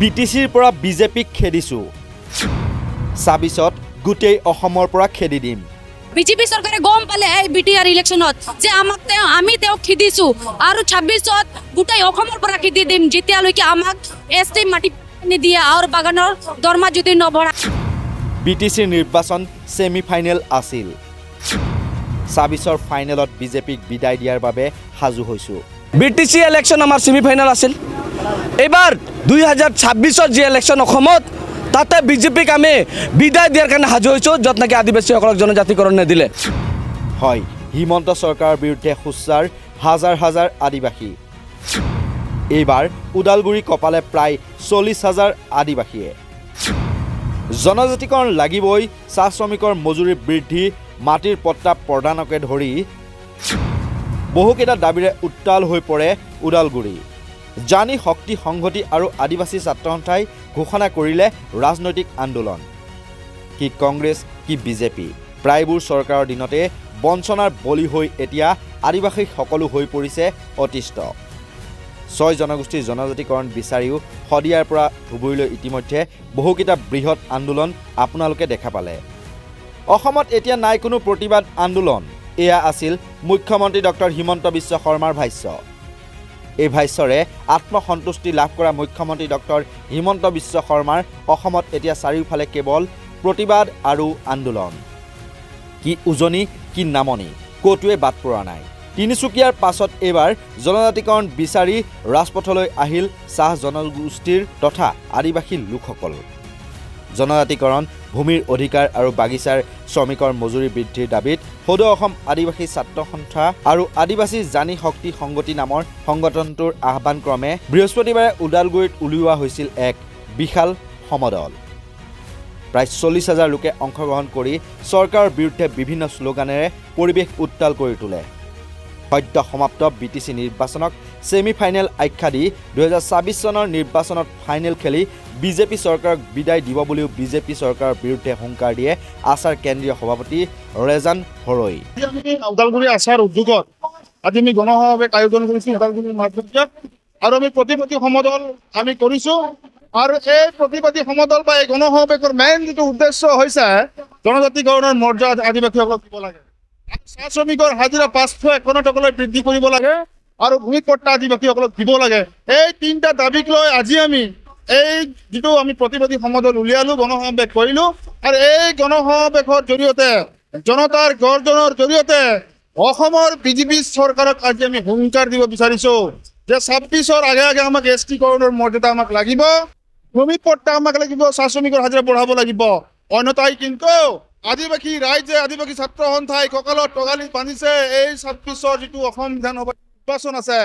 বিটিচিৰ পৰা বিজেপিক খেদিছো ২৬ত গোটেই অসমৰ পৰা খেদি দিম বিজেপি চৰকাৰে গম পালে এই বিটিআৰ ইলেকশ্যনত যে আমি তেওঁক খেদিছো আৰু ২৬ত গোটেই অসমৰ পৰা খেদি দিম যেতিয়ালৈকে আমাক এছটি মাটি নিদিয়ে আৰু বাগানৰ দৰমহা যদি নবঢ়ায় বিটিচিৰ নিৰ্বাচন ছেমি ফাইনেল আছিল ২৬ৰ ফাইনেলত বিজেপিক বিদায় দিয়াৰ বাবে সাজু হৈছো বিটিচি ইলেকশ্যন আমাৰ ছেমি ফাইনেল আছিল এবাৰ ২০২৬ৰ যি ইলেকশ্যন অসমত তাতে বিজেপিক আমি বিদায় দিয়াৰ কাৰণে সাজু হৈছো য'ত নেকি আদিবাসীসকলক জনজাতিকৰণ নিদিলে হয় হিমন্ত চৰকাৰৰ বিৰুদ্ধে সোচ্চাৰ হাজাৰ হাজাৰ আদিবাসী এইবাৰ ওদালগুৰি কপালে প্ৰায় ৪০,০০০ আদিবাসীয়ে জনজাতিকৰণ লাগিবই চাহ শ্ৰমিকৰ মজুৰি বৃদ্ধি মাটিৰ পট্টা প্ৰদানকে ধৰি বহুকেইটা দাবীৰে উত্তাল হৈ পৰে ওদালগুৰি জানি শক্তি সংহতি আৰু আদিবাসী ছাত্ৰ সন্থাই ঘোষণা কৰিলে ৰাজনৈতিক আন্দোলন কি কংগ্ৰেছ কি বিজেপি প্ৰায়বোৰ চৰকাৰৰ দিনতে বঞ্চনাৰ বলি হৈ এতিয়া আদিবাসী সকলো হৈ পৰিছে অতিষ্ঠ ৬ জনগোষ্ঠীৰ জনজাতিকৰণ বিচাৰিও শদিয়াৰ পৰা ধুবুৰীলৈ ইতিমধ্যে বহুকেইটা বৃহৎ আন্দোলন আপোনালোকে দেখা পালে অসমত এতিয়া নাই কোনো প্ৰতিবাদ আন্দোলন এয়া আছিল মুখ্যমন্ত্ৰী ডক্টৰ হিমন্ত বিশ্ব শৰ্মাৰ ভাষ্য এই ভাষ্যৰে আত্মসন্তুষ্টি লাভ কৰা মুখ্যমন্ত্ৰী ডক্টৰ হিমন্ত বিশ্ব শৰ্মাৰ অসমত এতিয়া চাৰিওফালে কেৱল প্ৰতিবাদ আৰু আন্দোলন কি উজনি কি নামনি ক'তোৱে বাদ পৰা নাই তিনিচুকীয়াৰ পাছত এইবাৰ জনজাতিকৰণ বিচাৰি ৰাজপথলৈ আহিল চাহ জনগোষ্ঠীৰ তথা আদিবাসী লোকসকল জনজাতিকৰণ ভূমিৰ অধিকাৰ আৰু বাগিচাৰ শ্ৰমিকৰ মজুৰি বৃদ্ধিৰ দাবীত সদৌ অসম আদিবাসী ছাত্ৰ সন্থা আৰু আদিবাসী জানি শক্তি সংগঠন নামৰ সংগঠনটোৰ আহ্বান ক্ৰমে বৃহস্পতিবাৰে ওদালগুৰিত উলিওৱা হৈছিল এক বিশাল সমদল প্ৰায় ৪০,০০০ লোকে অংশগ্ৰহণ কৰি চৰকাৰৰ বিৰুদ্ধে বিভিন্ন শ্লোগানেৰে পৰিৱেশ উত্তাল কৰি তোলে সদ্য সমাপ্ত বিটিচি নিৰ্বাচনক ছেমি ফাইনেল আখ্যা দি ২০২৬ চনৰ নিৰ্বাচনত ফাইনেল খেলি বিজেপি চৰকাৰক বিদায় দিব বুলিও বিজেপি চৰকাৰৰ বিৰুদ্ধে হুংকাৰ দিয়ে আছাৰ কেন্দ্ৰীয় সভাপতি ৰেজান হৰৈ ওদালগুৰি আছাৰ উদ্যোগত আজি আমি গণসমাৱেশ আয়োজন কৰিছোঁ ওদালগুৰিৰ মাজত আৰু আমি প্ৰতিবাদী সমদল আমি কৰিছোঁ আৰু এই প্ৰতিবাদী সমদল বা এই গণসমাৱেশৰ মেইন যিটো উদ্দেশ্য হৈছে জনজাতিকৰণৰ মৰ্যাদা আদিবাসীসকলক দিব লাগে চাহ শ্ৰমিকৰ হাজিৰা ৫৫১ টকালৈ বৃদ্ধি কৰিব লাগে আৰু ভূমি পট্টা আদিবাসীসকলক দিব লাগে এই তিনিটা দাবীক লৈ আজি আমি এই যিটো আমি প্ৰতিবাদী সমদল উলিয়ালো গণসমাৱেশ কৰিলো আৰু এই গণসমাৱেশৰ জৰিয়তে জনতাৰ গৰ্জনৰ জৰিয়তে অসমৰ বিজেপি চৰকাৰক আজি আমি হুংকাৰ দিব বিচাৰিছো যে ২৬ৰ আগে আগে আমাক এছটি কৰণৰ মৰ্যাদা আমাক লাগিব ভূমি পট্টা আমাক লাগিব চাহ শ্ৰমিকৰ হাজিৰা বঢ়াব লাগিব অন্যথাই কিন্তু আদিবাসী ৰাইজে আদিবাসী ছাত্ৰ সন্থাই কঁকালত টঙালি বান্ধিছে এই ২৬ৰ যিটো অসম বিধানসভা নিৰ্বাচন আছে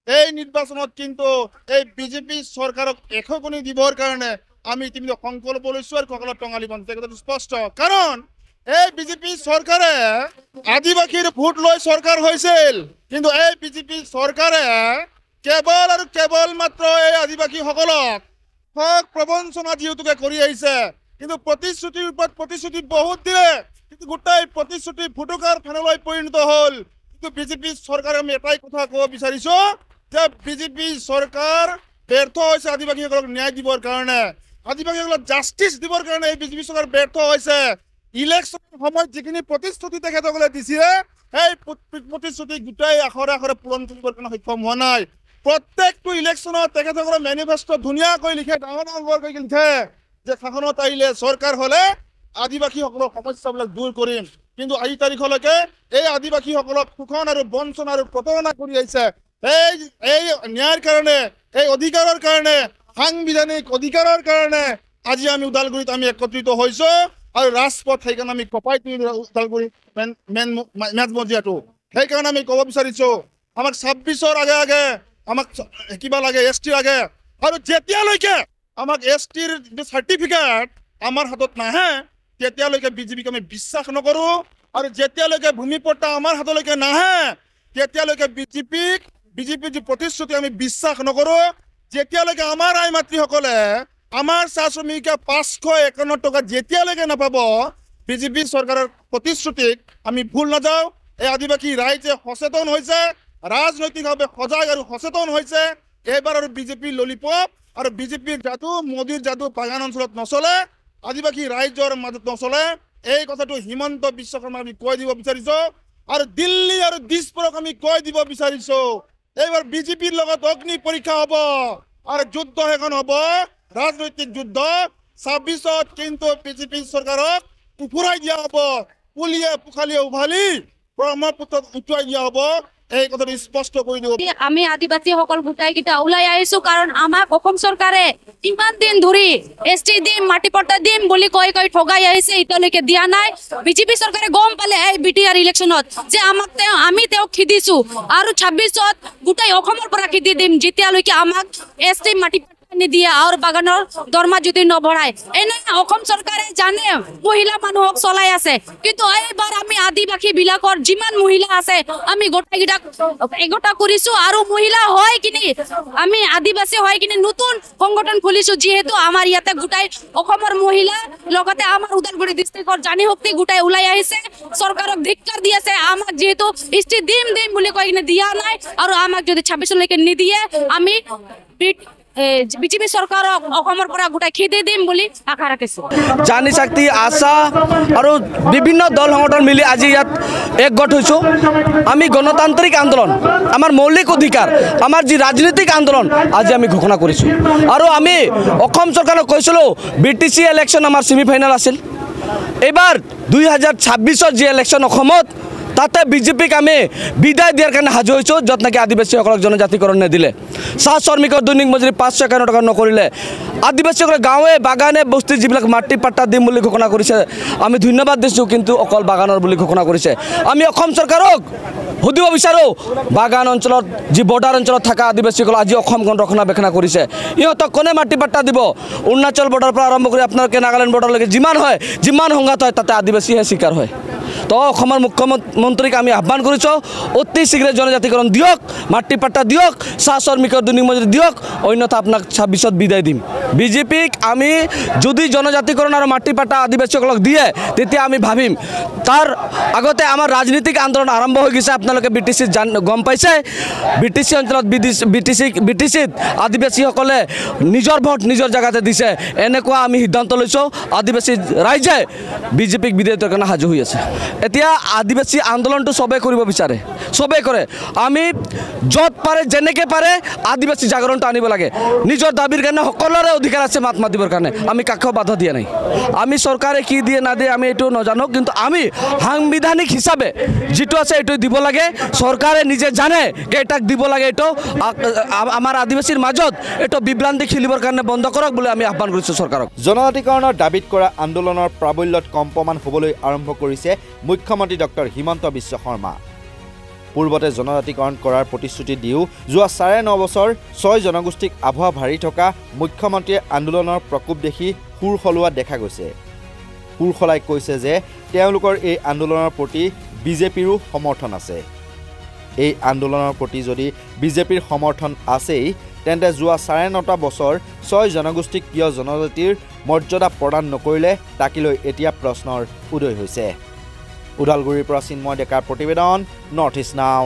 এই নিৰ্বাচনত কিন্তু এই বিজেপি চৰকাৰক এশকণি দিবৰ কাৰণে আমি ইতিমধ্যে সংকল্প লৈছো আৰু কঁকালত টঙালি বান্ধিছে কথাটো স্পষ্ট কাৰণ এই বিজেপি চৰকাৰে আদিবাসীৰ ভোট লৈ চৰকাৰ হৈছিল কিন্তু এই বিজেপি চৰকাৰে কেৱল আৰু কেৱল মাত্ৰ এই আদিবাসীসকলক হক প্ৰবঞ্চনা যিহেতুকে কৰি আহিছে কিন্তু প্ৰতিশ্ৰুতিৰ ওপৰত প্ৰতিশ্ৰুতি বহুত দিয়ে কিন্তু গোটেই প্ৰতিশ্ৰুতি ফুটুকাৰ ফেনলৈ পৰিণত হ'ল কিন্তু বিজেপি চৰকাৰে আমি এটাই কথা ক'ব বিচাৰিছো যে বিজেপি চৰকাৰ ব্যৰ্থ হৈছে আদিবাসীসকলক ন্যায় দিবৰ কাৰণে আদিবাসীসকলক জাষ্টিছ দিবৰ কাৰণে এই বিজেপি চৰকাৰ ব্যৰ্থ হৈছে ইলেকশ্যনৰ সময়ত যিখিনি প্ৰতিশ্ৰুতি তেখেতসকলে দিছিলে সেই প্ৰতিশ্ৰুতি গোটেই আখৰে আখৰে পূৰণ কৰিবৰ কাৰণে সক্ষম হোৱা নাই প্ৰত্যেকটো ইলেকশ্যনত তেখেতসকলে মেনিফেষ্টো ধুনীয়াকৈ লিখে ডাঙৰ ডাঙৰকৈ লিখে যে শাসনত আহিলে চৰকাৰ হ'লে আদিবাসীসকলৰ সমস্যাবিলাক দূৰ কৰিম কিন্তু আজি তাৰিখলৈকে এই আদিবাসীসকলক শোষণ আৰু বঞ্চনা আৰু প্ৰতাৰণা কৰি আহিছে এই ন্যায়ৰ কাৰণে এই অধিকাৰৰ কাৰণে সাংবিধানিক অধিকাৰৰ কাৰণে আজি আমি ওদালগুৰিত আমি একত্ৰিত হৈছো আৰু ৰাজপথ সেইকাৰণে আমি কপাই তুলিলো ওদালগুৰি মেজমজিয়াটো সেইকাৰণে আমি ক'ব বিচাৰিছো আমাক ২৬ৰ আগে আগে আমাক কিবা লাগে এছটি লাগে আৰু যেতিয়ালৈকে আমাক এছটিৰ যিটো চাৰ্টিফিকেট আমাৰ হাতত নাহে তেতিয়ালৈকে বিজেপিক আমি বিশ্বাস নকৰোঁ আৰু যেতিয়ালৈকে ভূমি পট্টা আমাৰ হাতলৈকে নাহে তেতিয়ালৈকে বিজেপিৰ যি প্ৰতিশ্ৰুতি আমি বিশ্বাস নকৰোঁ যেতিয়ালৈকে আমাৰ আই মাতৃসকলে আমাৰ চাহ শ্ৰমিকে ৫৫১ টকা যেতিয়ালৈকে নাপাব বিজেপি চৰকাৰৰ প্ৰতিশ্ৰুতিক আমি ভুল নাযাওঁ এই আদিবাসী ৰাইজে সচেতন হৈছে ৰাজনৈতিকভাৱে সজাগ আৰু সচেতন হৈছে এইবাৰ আৰু বিজেপি ললিপপ আৰু বিজেপিৰ যাদু মোদীৰ যাদু বাগান অঞ্চলত নচলে আদিবাসী ৰাইজৰ মাজত নচলে এই কথাটো হিমন্ত বিশ্ব শৰ্মাক আমি কৈ দিব বিচাৰিছোঁ আৰু দিল্লী আৰু দিছপুৰক আমি কৈ দিব বিচাৰিছোঁ এইবাৰ বিজেপিৰ লগত অগ্নি পৰীক্ষা হ'ব আৰু যুদ্ধ এখন হ'ব ৰাজনৈতিক যুদ্ধ 26ত কিন্তু বিজেপি চৰকাৰক উফুৰাই দিয়া হ'ব পুলিয়ে পুখালিয়ে উভালি ব্ৰহ্মপুত্ৰত উটুৱাই দিয়া হ'ব এই কথাটো স্পষ্ট কৰি দিব আমি আদিবাসীসকল গোটাইকেইটা ওলাই আহিছো কাৰণ আমাক অসম চৰকাৰে ইমান দিন ধৰি এছটি দিম মাটি পট্টা দিম বুলি কৈ ঠগাই আহিছে এতিয়ালৈকে দিয়া নাই বিজেপি চৰকাৰে গম পালে এই বিটিআৰ ইলেকশ্যনত যে আমি তেওঁক খেদিছো আৰু 26ত গোটাই অসমৰ পৰা খেদি দিম যেতিয়ালৈকে আমাক এছটি মাটি নিদিয়ে আৰু বাগানৰ দৰমহা যদি নবঢ়ায় এনে অসম চৰকাৰে জানে মহিলা মানুহক চলাই আছে কিন্তু এইবাৰ আমি আদিবাসী বিলাকৰ যিমান মহিলা আছে আমি গোটাইকেইটা একগোটা কৰিছো আৰু মহিলা হয় কিনি আমি আদিবাসী হয় কিনি নতুন সংগঠন খুলিছো যিহেতু আমাৰ ইয়াতে গোটাই অসমৰ মহিলা লগতে আমাৰ ওদালগুৰি ডিষ্ট্ৰিক্টৰ জানি শক্তি গোটাই ওলাই আহিছে চৰকাৰক ধিক্কাৰ দি আছে আমাক যিহেতু ইষ্টি দিম বুলি কৈ কিনে দিয়া নাই আৰু আমাক যদি 26লৈকে নিদিয়ে আমি বিজেপি চৰকাৰক অসমৰ পৰা গোটাই খেদি দিম বুলি আশা ৰাখিছো জানি শক্তি আশা আৰু বিভিন্ন দল সংগঠন মিলি আজি ইয়াত একগোট হৈছো আমি গণতান্ত্ৰিক আন্দোলন আমাৰ মৌলিক অধিকাৰ আমাৰ যি ৰাজনৈতিক আন্দোলন আজি আমি ঘোষণা কৰিছো আৰু আমি অসম চৰকাৰক কৈছিলো বিটিসি ইলেকশ্যন আমাৰ সেমিফাইনাল আছিল এবাৰ 2026ৰ যি ইলেকশ্যন অসমত তাতে বিজেপিক আমি বিদায় দিয়াৰ কাৰণে সাজু হৈছোঁ য'ত নেকি আদিবাসীসকলক জনজাতিকৰণ নিদিলে চাহ শ্ৰমিকৰ দৈনিক মজুৰি 551 টকা নকৰিলে আদিবাসীসকলে গাঁৱে বাগানে বস্তি যিবিলাক মাটি পাট্টা দিম বুলি ঘোষণা কৰিছে আমি ধন্যবাদ দিছোঁ কিন্তু অকল বাগানৰ বুলি ঘোষণা কৰিছে আমি অসম চৰকাৰক সুধিব বিচাৰোঁ বাগান অঞ্চলত যি বৰ্ডাৰ অঞ্চলত থকা আদিবাসীসকল আজি অসমখন ৰক্ষণাবেক্ষণ কৰিছে ইহঁতক কোনে মাটি পাট্টা দিব অৰুণাচল বৰ্ডাৰৰ পৰা আৰম্ভ কৰি আপোনালোকে নাগালেণ্ড বৰ্ডাৰলৈকে যিমান সংঘাত হয় তাতে আদিবাসীহে চিকাৰ হয় তো অসমৰ মুখ্যমন্ত্ৰীক আমি আহ্বান কৰিছোঁ অতি শীঘ্ৰে জনজাতিকৰণ দিয়ক মাটি পাট্টা দিয়ক চাহ শ্ৰমিকৰ দৈনিক মজুৰি দিয়ক অন্যথা আপোনাক 26ত বিদায় দিম বিজেপিক আমি যদি জনজাতিকৰণ আৰু মাটি পাট্টা আদিবাসীসকলক দিয়ে তেতিয়া আমি ভাবিম তাৰ আগতে আমাৰ ৰাজনীতিক আন্দোলন আৰম্ভ হৈ গৈছে আপোনালোকে বিটিচিত গম পাইছে বিটিচি অঞ্চলত বিটিচিত আদিবাসীসকলে নিজৰ ভোট নিজৰ জেগাতে দিছে এনেকুৱা আমি সিদ্ধান্ত লৈছোঁ আদিবাসী ৰাইজে বিজেপিক বিদায় দিয়াৰ কাৰণে সাজু হৈ আছে এতিয়া আদিবাসী আন্দোলনটো সবে কৰিব বিচাৰে সবে কৰে আমি য'ত পাৰে যেনেকে পাৰে আদিবাসী জাগৰণটো আনিব লাগে নিজৰ দাবীৰ কাৰণে সকলোৰে অধিকাৰ আছে মাত মাতিবৰ কাৰণে আমি কাকো বাধা দিয়া নাই আমি চৰকাৰে কি দিয়ে না দিয়ে আমি এইটো নাজানো কিন্তু আমি সাংবিধানিক হিচাপে যিটো আছে এইটো দিব লাগে চৰকাৰে নিজে জানে কেইটাক দিব লাগে এইটো আমাৰ আদিবাসীৰ মাজত এইটো বিভ্ৰান্তি খেলিবৰ কাৰণে বন্ধ কৰক বুলি আমি আহ্বান কৰিছোঁ চৰকাৰক জনজাতিকৰণৰ দাবীত কৰা আন্দোলনৰ প্ৰাবল্যত কম্পমান হ'বলৈ আৰম্ভ কৰিছে মুখ্যমন্ত্ৰী ডক্টৰ হিমন্ত বিশ্ব শৰ্মা পূৰ্বতে জনজাতিকৰণ কৰাৰ প্ৰতিশ্ৰুতি দিও যোৱা 9.5 বছৰ 6 জনগোষ্ঠীক আভা ভাৰি থকা মুখ্যমন্ত্ৰীয়ে আন্দোলনৰ প্ৰকোপ দেখি সুৰ সলোৱা দেখা গৈছে সুৰ সলাই কৈছে যে তেওঁলোকৰ এই আন্দোলনৰ প্ৰতি বিজেপিৰো সমৰ্থন আছে এই আন্দোলনৰ প্ৰতি যদি বিজেপিৰ সমৰ্থন আছেই তেন্তে যোৱা 9.5 বছৰ 6 জনগোষ্ঠীক কিয় জনজাতিৰ মৰ্যাদা প্ৰদান নকৰিলে তাকিলৈ এতিয়া প্ৰশ্নৰ উদয় হৈছে ওদালগুৰিৰ পৰা চিন্ময় ডেকাৰ প্ৰতিবেদন নৰ্থ ইষ্ট নাও